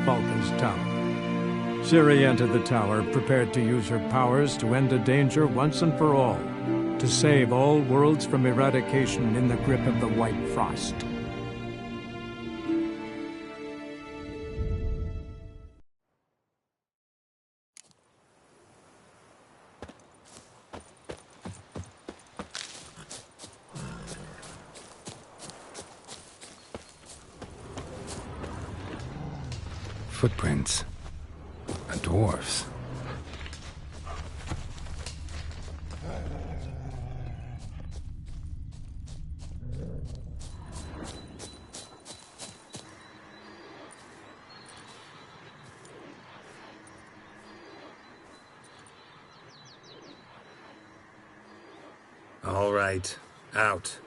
Falca's tower. Ciri entered the tower, prepared to use her powers to end a danger once and for all, to save all worlds from eradication in the grip of the White Frost. Footprints. A dwarf's. All right, out.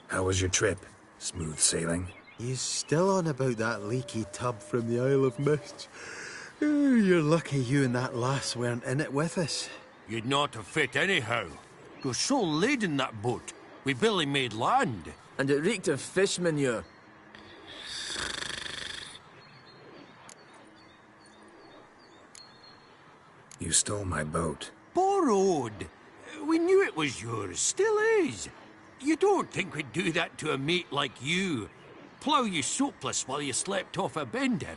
How was your trip? Smooth sailing? You still on about that leaky tub from the Isle of Mist? You're lucky you and that lass weren't in it with us. You'd not have fit anyhow. It was so laden, that boat. We barely made land. And it reeked of fish manure. You stole my boat. Borrowed. We knew it was yours. Still is. You don't think we'd do that to a mate like you? Plough you soapless while you slept off a bender?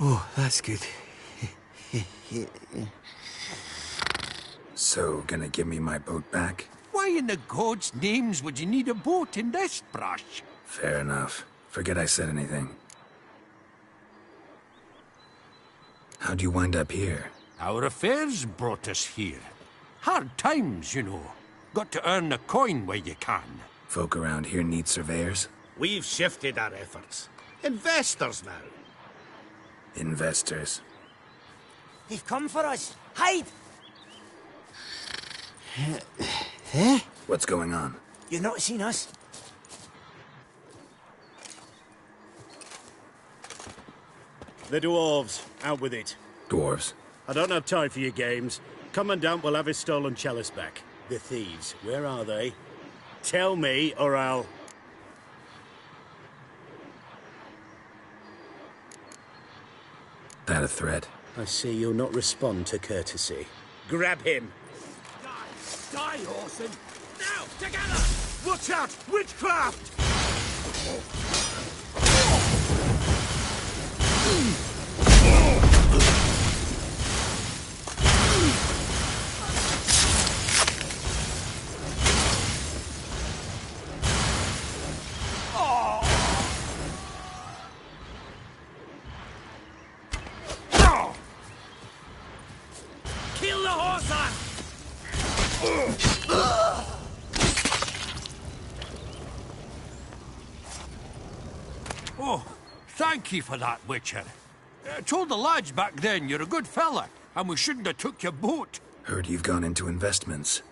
Oh, that's good. So, gonna give me my boat back? Why in the gods' names would you need a boat in this brush? Fair enough. Forget I said anything. How'd you wind up here? Our affairs brought us here. Hard times, you know. Got to earn a coin where you can. Folk around here need surveyors? We've shifted our efforts. Investors now. Investors. They've come for us. Hide! What's going on? You've not seen us? The dwarves. Out with it. Dwarves. I don't have time for your games. Commandant will have his stolen chalice back. The thieves, where are they? Tell me, or I'll... That a threat? I see you'll not respond to courtesy. Grab him! Die, Orson! Now, together! Watch out! Witchcraft! Kill the horse! Oh, thank you for that, Witcher. Told the lads back then you're a good fella, and we shouldn't have took your boat. Heard you've gone into investments.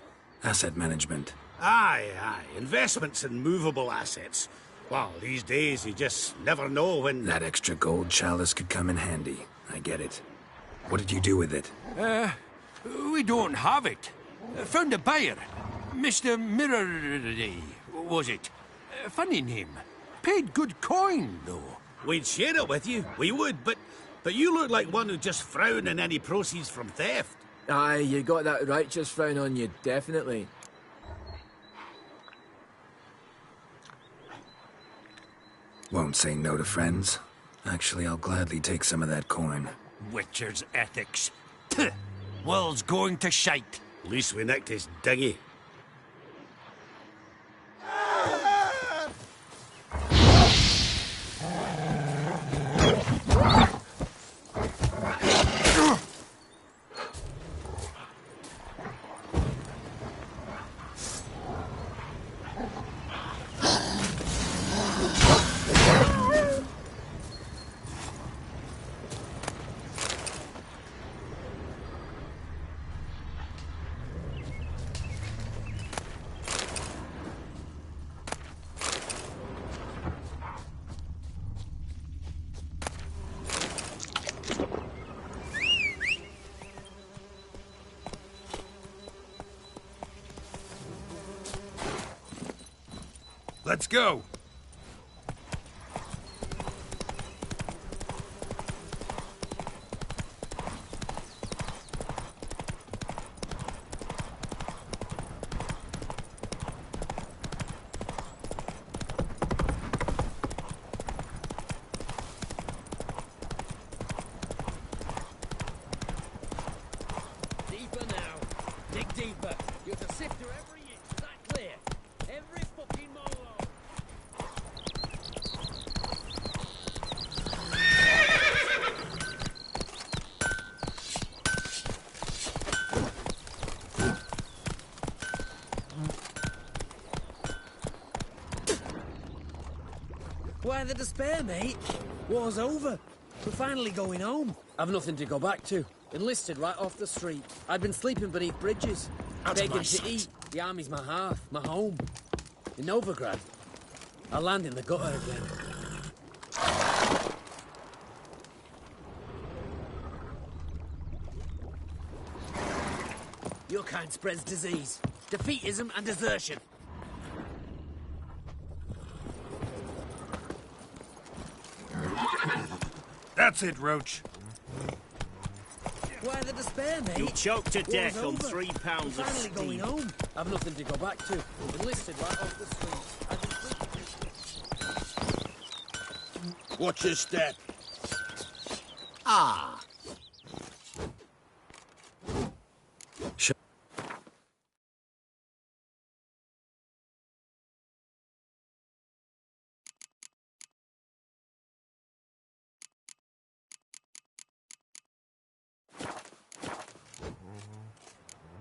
Asset management. Aye. Investments in movable assets. Well, these days you just never know when... That extra gold chalice could come in handy. I get it. What did you do with it? We don't have it. Found a buyer. Mr. Mirror... was it? Funny name. Paid good coin, though. We'd share it with you. We would, but you look like one who'd just frown on any proceeds from theft. Aye, you got that righteous frown on you, definitely. Won't say no to friends. Actually, I'll gladly take some of that coin. Witcher's ethics. Tuh. World's going to shite. At least we nicked his dinghy. Let's go! Deeper now. Dig deeper. You have to sift through every inch. Is that clear? Every fucking mile long. Why the despair, mate? War's over. We're finally going home. I've nothing to go back to. Enlisted right off the street. I'd been sleeping beneath bridges. Begging to eat. The army's my hearth, my home. In Novigrad, I'll land in the gutter again. Your kind spreads disease, defeatism and desertion. That's it, Roach. Why the despair, mate? You'll choke to War's death on over. 3 pounds We're of finally going steam. home. I've nothing to go back to. Enlisted right off the street. I've been sleeping. Watch your step. Ah!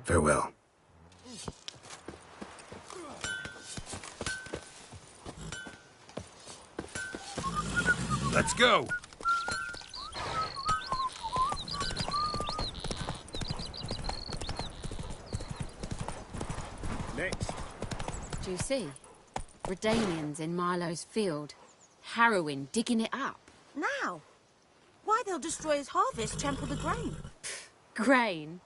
Farewell. Let's go! Next. Do you see? Redanians in Milo's field. Harrowing, digging it up. Now? Why, they'll destroy his harvest, trample the grain. Grain?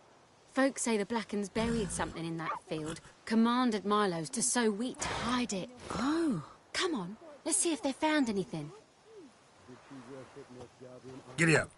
Folks say the Blackens buried something in that field. Commanded Milo's to sow wheat to hide it. Oh. Come on, let's see if they found anything. Giddy up.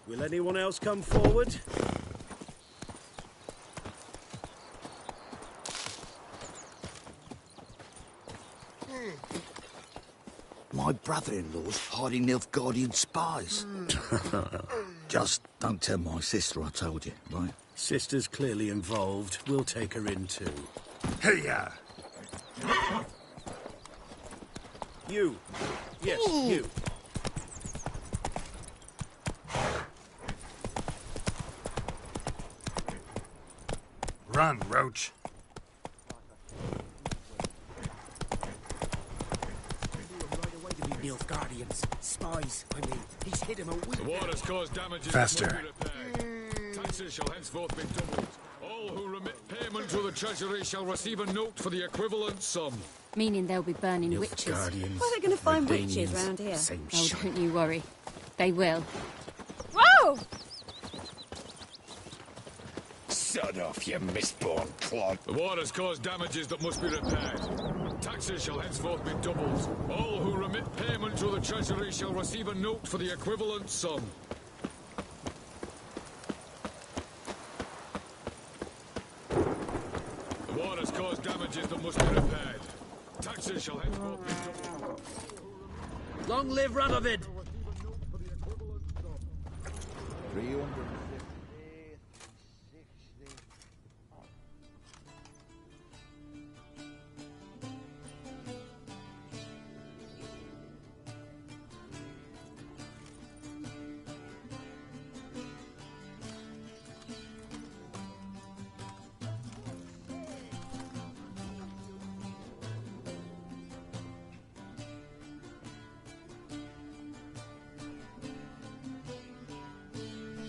Will anyone else come forward? My brother-in-law's hiding Nilfgaardian spies. Just don't tell my sister I told you, right? Sister's clearly involved. We'll take her in too. Hey-ya! You. Yes, you. Run, Roach. Nilfgaardians. Spies, I mean. He's hit him a week. The war has caused damages Faster. that must be repaired. Taxes shall henceforth be doubled. All who remit payment to the treasury shall receive a note for the equivalent sum. Meaning they'll be burning witches. Where are they going to find witches round here? Oh, don't you worry. They will. Whoa! Sod off, you misborn clod. The war has caused damages that must be repaired. Taxes shall henceforth be doubled. All who remit payment to the treasury shall receive a note for the equivalent sum. The war has caused damages that must be repaired. Taxes shall henceforth be doubled. Long live Radovid! 300.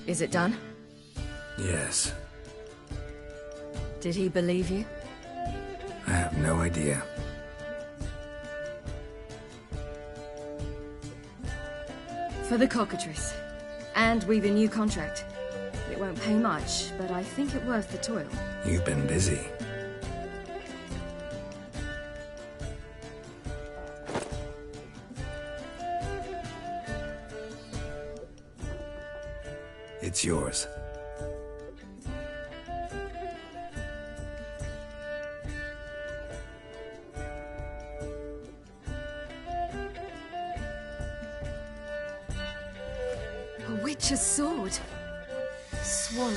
Is it done? Yes. Did he believe you? I have no idea. For the cockatrice. And we've a new contract. It won't pay much, but I think it worth the toil. You've been busy. It's yours. A witch's sword. Swallow.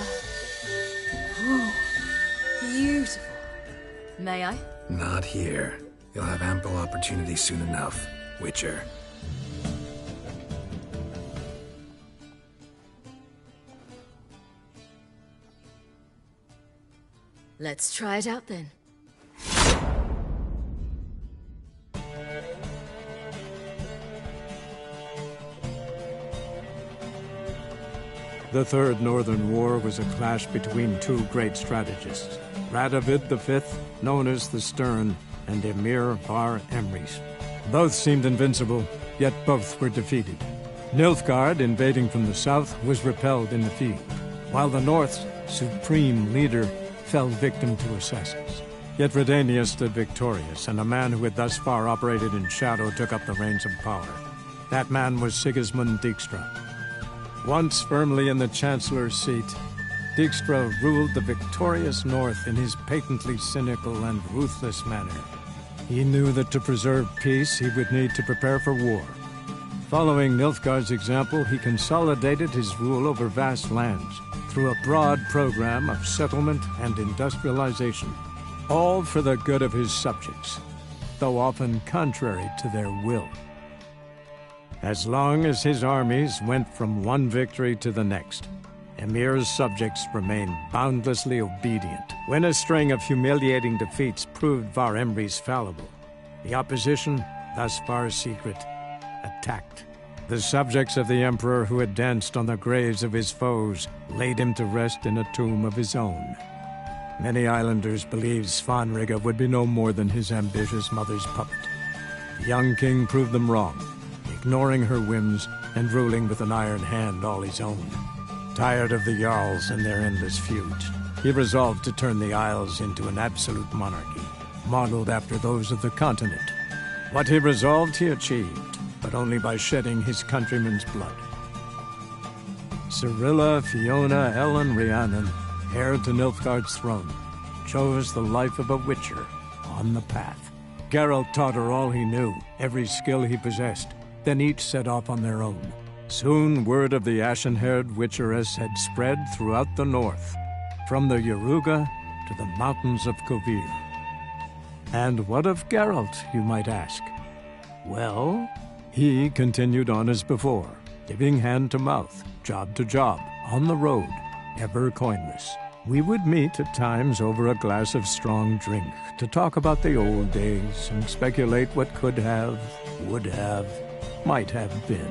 Whoa. Beautiful. May I? Not here. You'll have ample opportunity soon enough, Witcher. Let's try it out then. The Third Northern War was a clash between two great strategists, Radovid V, known as the Stern, and Emir var Emrys. Both seemed invincible, yet both were defeated. Nilfgaard, invading from the south, was repelled in the field, while the North's supreme leader fell victim to assassins. Yet Redania stood victorious, and a man who had thus far operated in shadow took up the reins of power. That man was Sigismund Dijkstra. Once firmly in the Chancellor's seat, Dijkstra ruled the victorious North in his patently cynical and ruthless manner. He knew that to preserve peace, he would need to prepare for war. Following Nilfgaard's example, he consolidated his rule over vast lands through a broad program of settlement and industrialization, all for the good of his subjects, though often contrary to their will. As long as his armies went from one victory to the next, Emir's subjects remained boundlessly obedient. When a string of humiliating defeats proved var Emrys fallible, the opposition, thus far secret, attacked. The subjects of the Emperor who had danced on the graves of his foes laid him to rest in a tomb of his own. Many islanders believed Svanrige would be no more than his ambitious mother's puppet. The young king proved them wrong, ignoring her whims and ruling with an iron hand all his own. Tired of the Jarls and their endless feuds, he resolved to turn the Isles into an absolute monarchy, modeled after those of the continent. What he resolved he achieved, but only by shedding his countrymen's blood. Cyrilla, Fiona, Ellen, Rhiannon, heir to Nilfgaard's throne, chose the life of a witcher on the path. Geralt taught her all he knew, every skill he possessed. Then each set off on their own. Soon word of the ashen-haired witcheress had spread throughout the north, from the Yaruga to the mountains of Kovir. And what of Geralt, you might ask? Well, he continued on as before, giving hand to mouth, job to job, on the road, ever coinless. We would meet at times over a glass of strong drink to talk about the old days and speculate what could have, would have, might have been.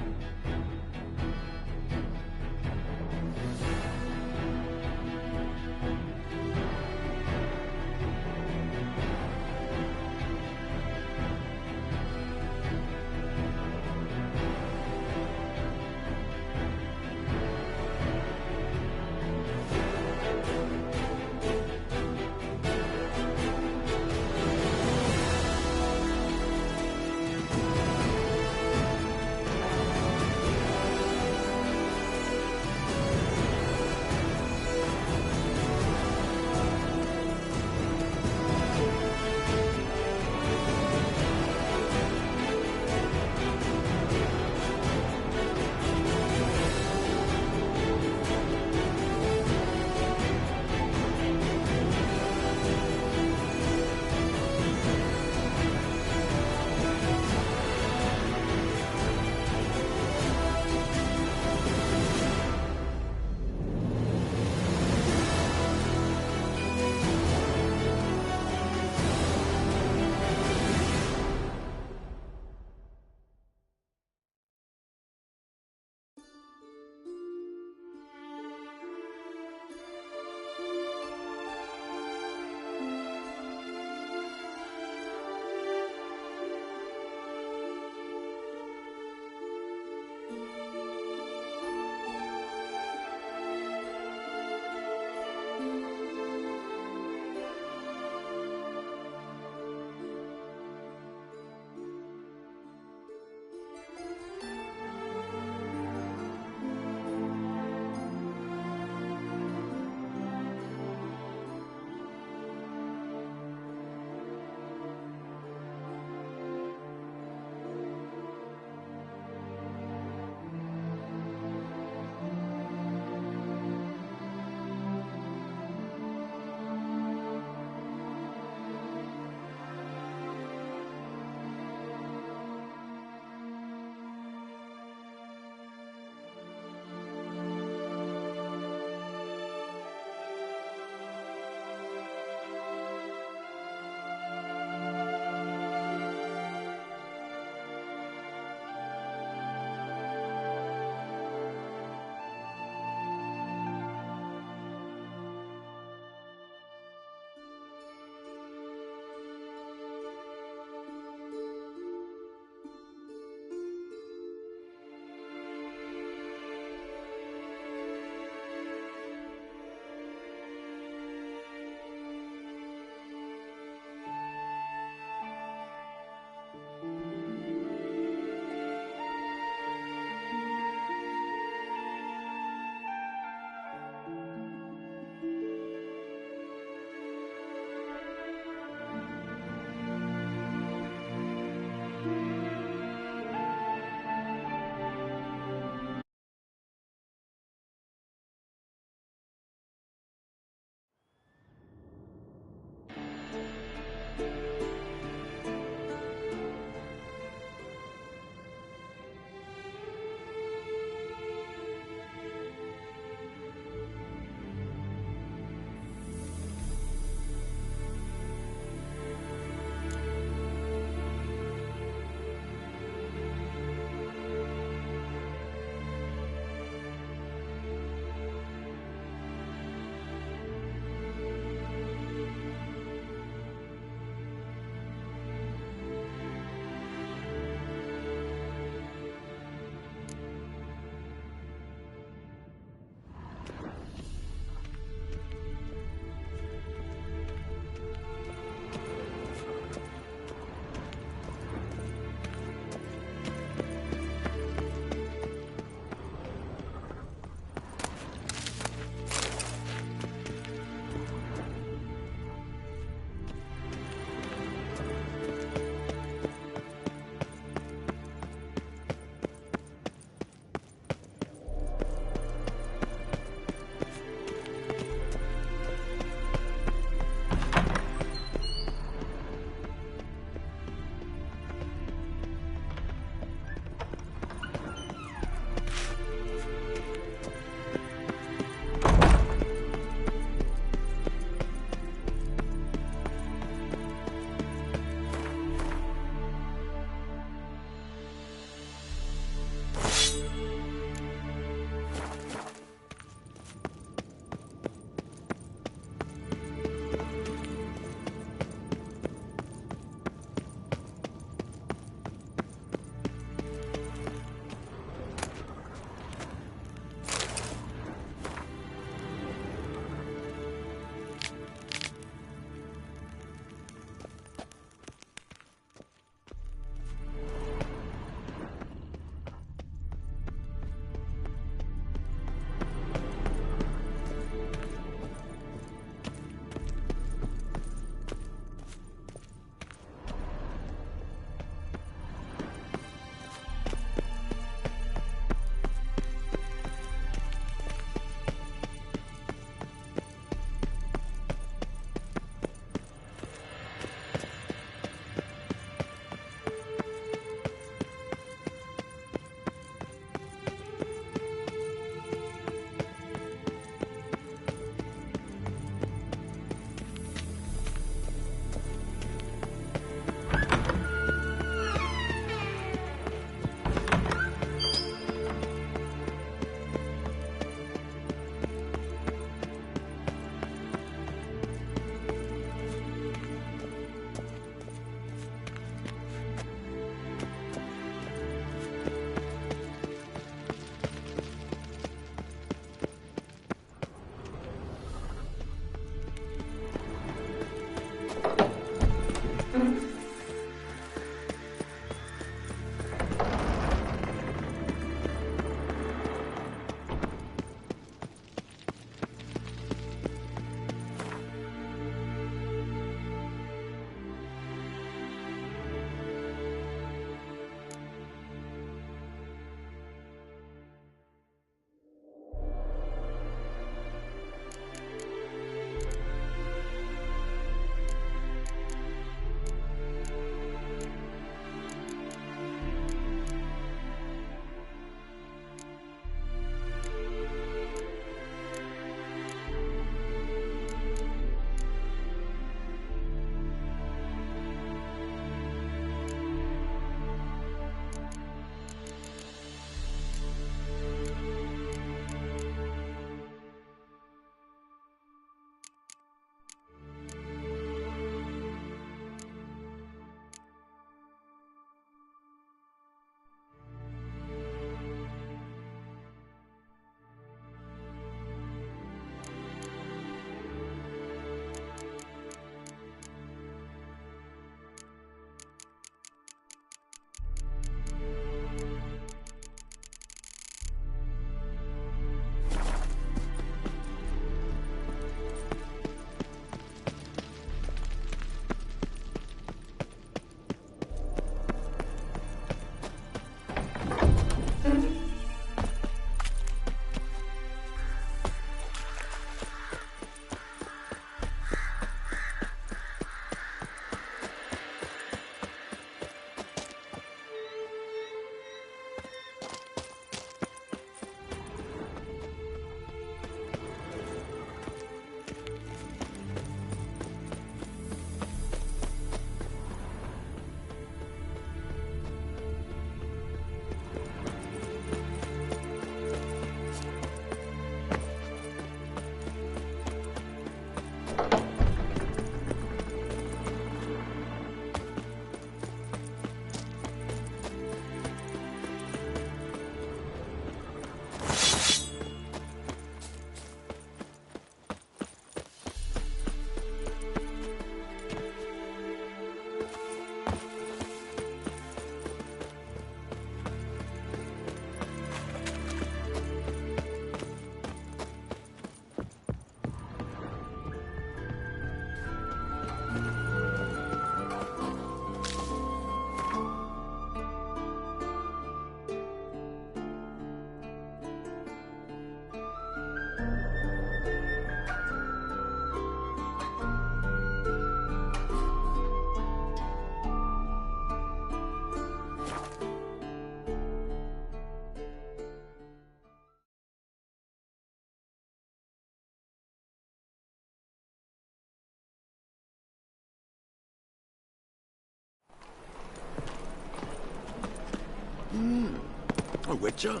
A Witcher?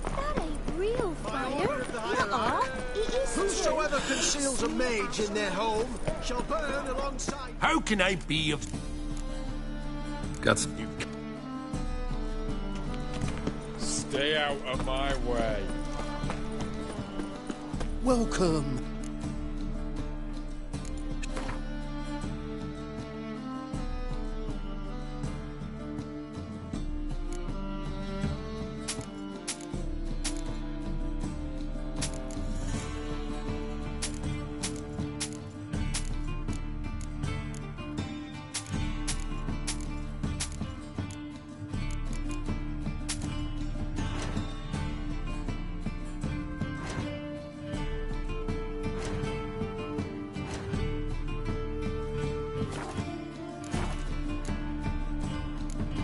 That ain't real fire. Nuh-uh. It is Whosoever conceals a mage in their home shall burn alongside... How can I be of... Got some... Stay out of my way. Welcome.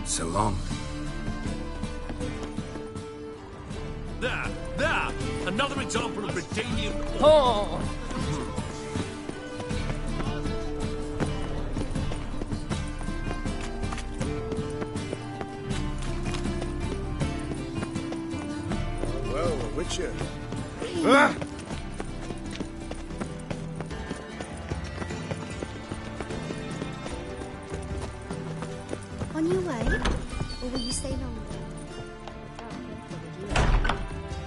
So long. There! Another example of Britannian... Oh! Well, a Witcher. Ah! On your way? Or will you stay longer?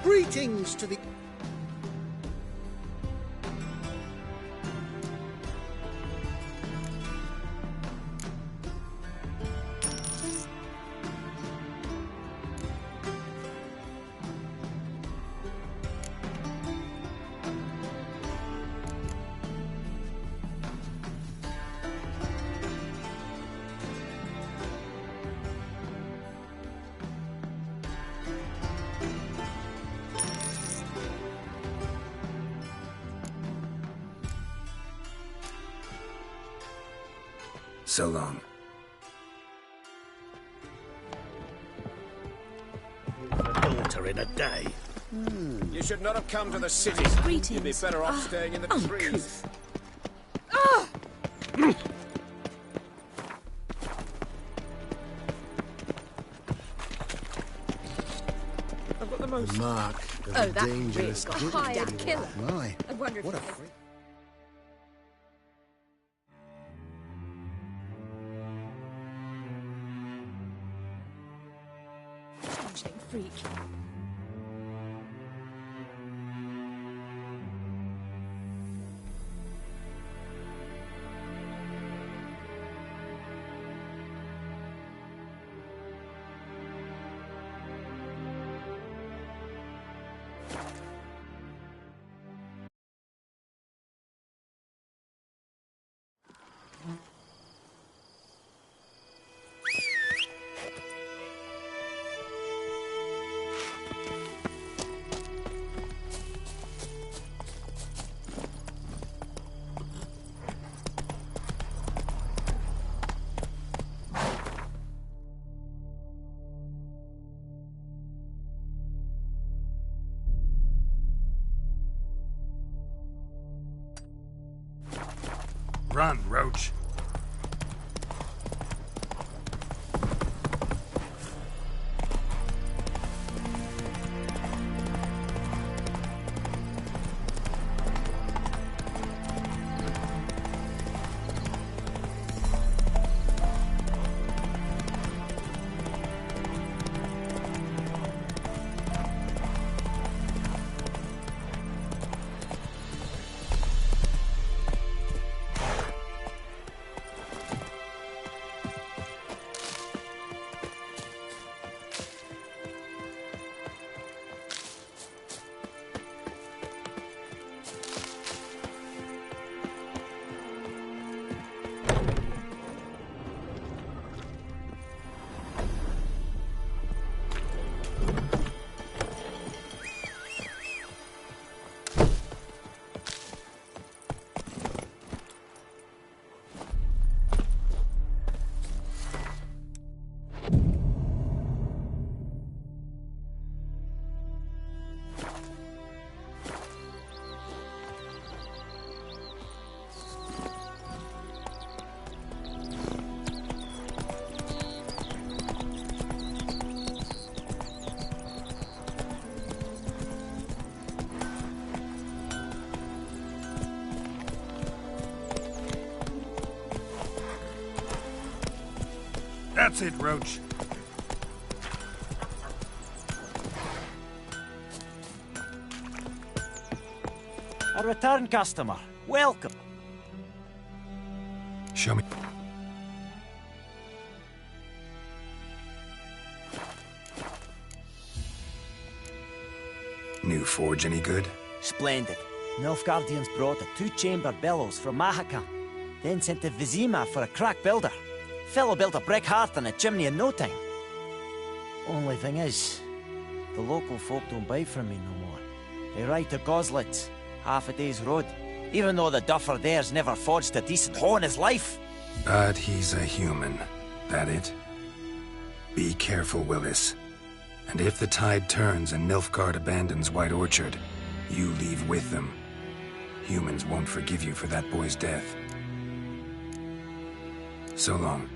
Greetings to the... So long. A daughter in a day. You should not have come to the city. Greetings. You'd be better off staying in the trees. I've got the most... The mark of Oh, a that dangerous rig got hired killer. My, I wonder if what a it has- freak. Changeling freak. Run, Roach. That's it, Roach. A return customer. Welcome. Show me. New forge any good? Splendid. Nilfgaardians brought a two-chamber bellows from Mahaka, then sent to Vizima for a crack builder. Fellow built a brick hearth and a chimney in no time. Only thing is, the local folk don't buy from me no more. They ride to Goslitz, half a day's road, even though the duffer there's never forged a decent hoe in his life. But he's a human. That it? Be careful, Willis. And if the tide turns and Nilfgaard abandons White Orchard, you leave with them. Humans won't forgive you for that boy's death. So long.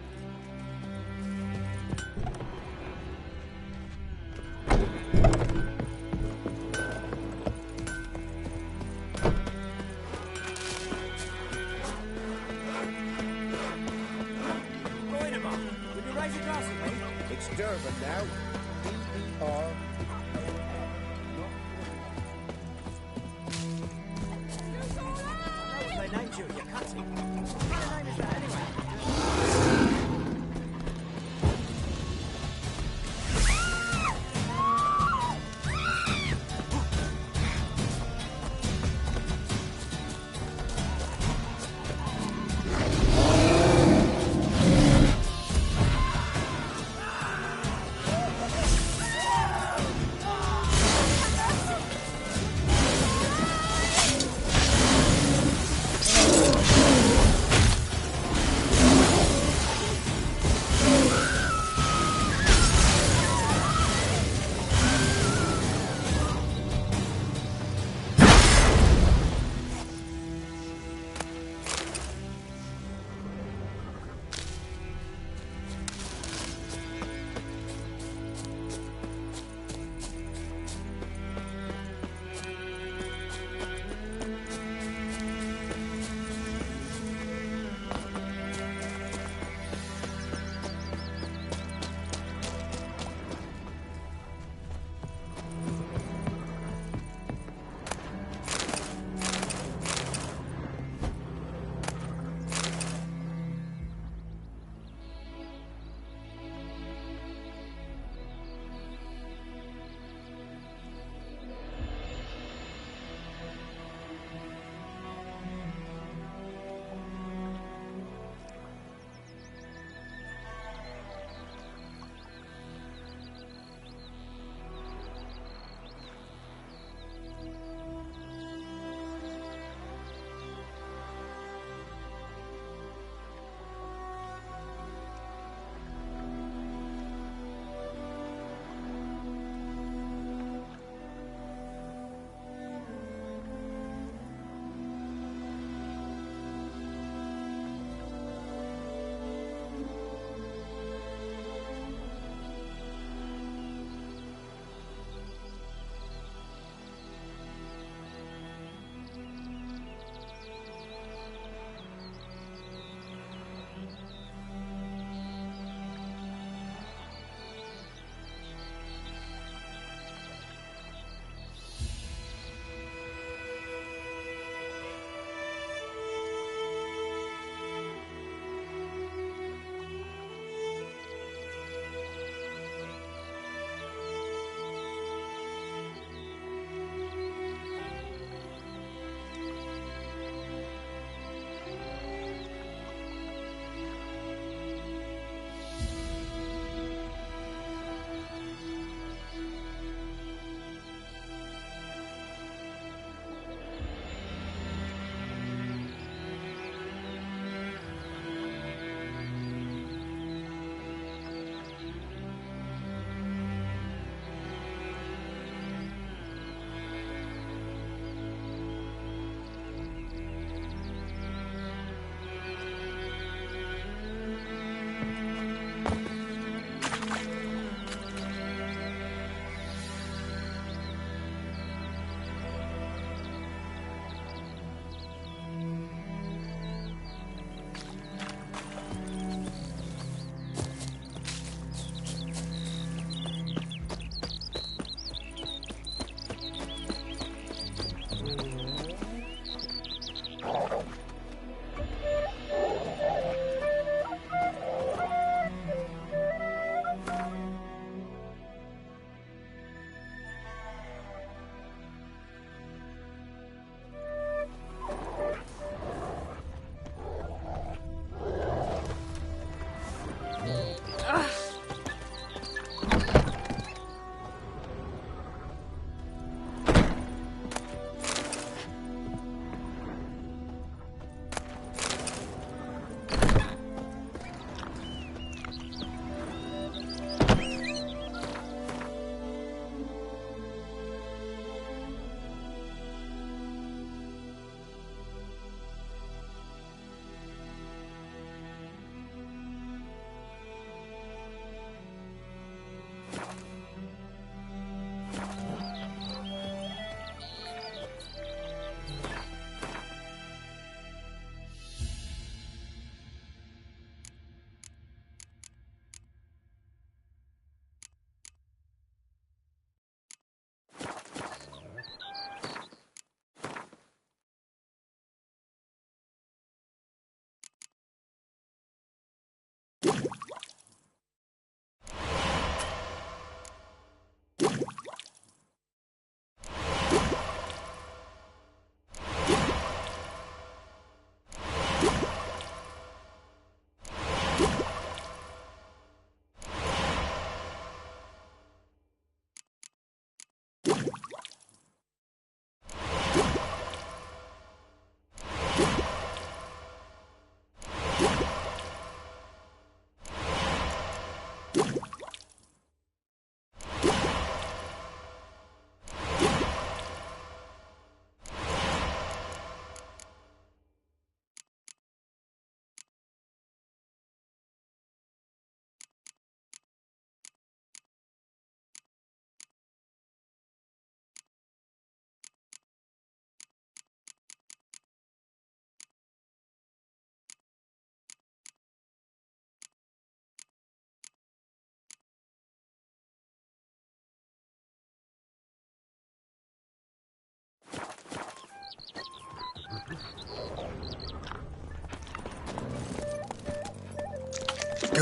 It's Durban now. D-E-R.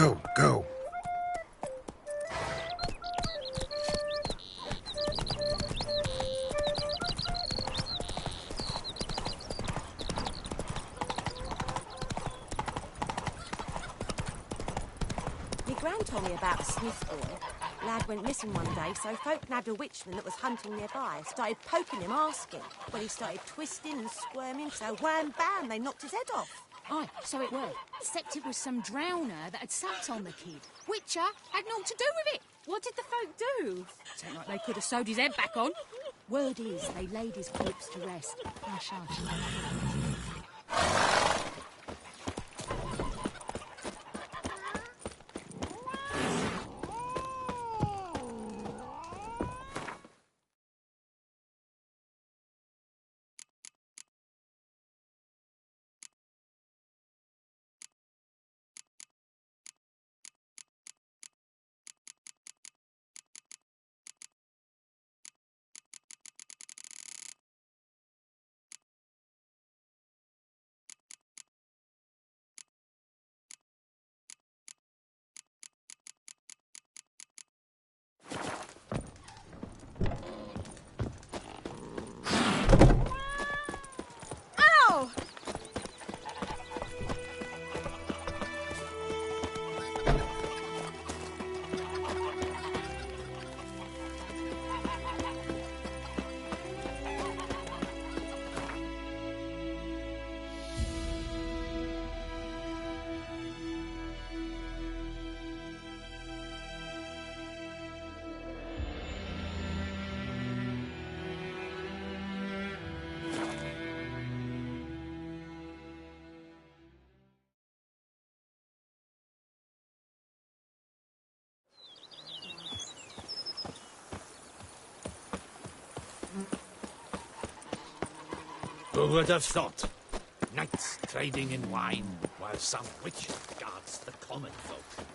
Go, go. My gran told me about a Smith boy. Lad went missing one day, so folk nabbed a witchman that was hunting nearby. Started poking him, asking. Well, he started twisting and squirming, so wham bam, they knocked his head off. Aye, so it were. Except it was some drowner that had sat on the kid. Witcher had naught to do with it. What did the folk do? Sound like they could have sewed his head back on. Word is, they laid his corpse to rest. Hush, hush. Who would have thought? Knights trading in wine, while some witcher guards the common folk.